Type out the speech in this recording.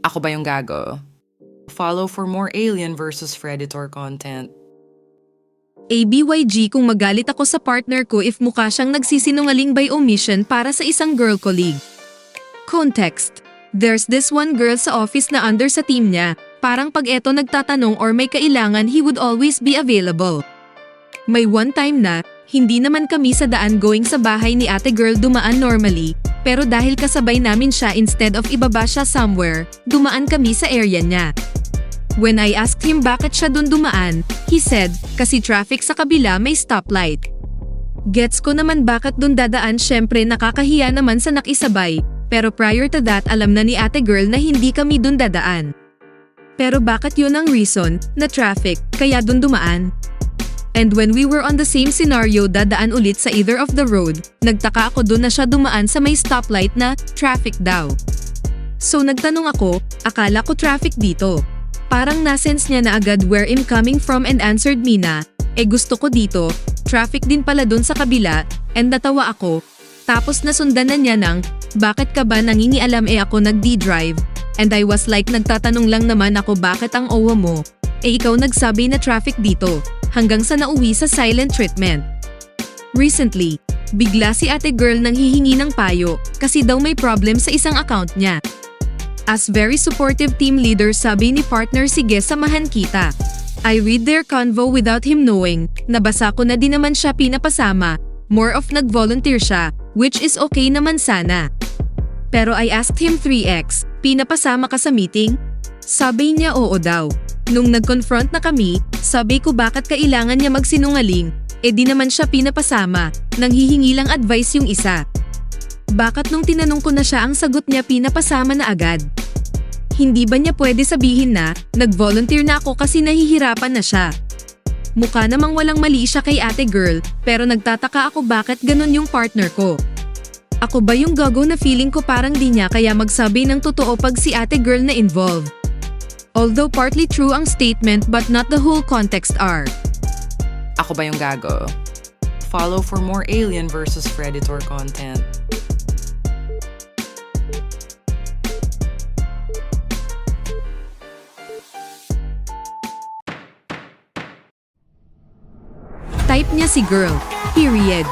Ako ba yung gago? Follow for more Alien versus Predator content. ABYG kung magalit ako sa partner ko if mukha siyang nagsisinungaling by omission para sa isang girl colleague. Context: there's this one girl sa office na under sa team niya. Parang pag eto nagtatanong or may kailangan, he would always be available. May one time na, hindi naman kami sa daan going sa bahay ni ate girl dumaan normally, pero dahil kasabay namin siya instead of ibaba siya somewhere, dumaan kami sa area niya. When I asked him bakit siya dun dumaan, he said, kasi traffic sa kabila may stoplight. Gets ko naman bakit dun dadaan, syempre nakakahiya naman sa nakisabay, pero prior to that alam na ni ate girl na hindi kami dun dadaan. Pero bakit yun ang reason, na traffic, kaya dun dumaan? And when we were on the same scenario dadaan ulit sa either of the road, nagtaka ako dun na siya dumaan sa may stoplight na traffic daw. So nagtanong ako, akala ko traffic dito. Parang nasense niya na agad where I'm coming from and answered me na, gusto ko dito, traffic din pala dun sa kabila, and natawa ako. Tapos nasundan na niya ng, bakit ka ba nangingialam ako nag-d-drive? And I was like nagtatanong lang naman ako bakit ang owa mo? Ikaw nagsabi na traffic dito, hanggang sa nauwi sa silent treatment. Recently, bigla si ate girl nang hihingi ng payo kasi daw may problem sa isang account niya. As very supportive team leader sabi ni partner, sige samahan kita. I read their convo without him knowing, nabasa ko na din naman siya pinapasama, more of nag-volunteer siya, which is okay naman sana. Pero I asked him 3x, pinapasama ka sa meeting? Sabi niya oo daw. Nung nag-confront na kami, sabi ko bakit kailangan niya magsinungaling, di naman siya pinapasama, nang hihingi lang advice yung isa. Bakit nung tinanong ko na siya ang sagot niya pinapasama na agad? Hindi ba niya pwede sabihin na, nag-volunteer na ako kasi nahihirapan na siya? Mukha namang walang mali siya kay ate girl, pero nagtataka ako bakit ganun yung partner ko. Ako ba yung gago na feeling ko parang di niya kaya magsabi ng totoo pag si ate girl na involved? Although partly true ang statement but not the whole context are. Ako ba yung gago? Follow for more Alien versus Predator content. Type niya si girl, period.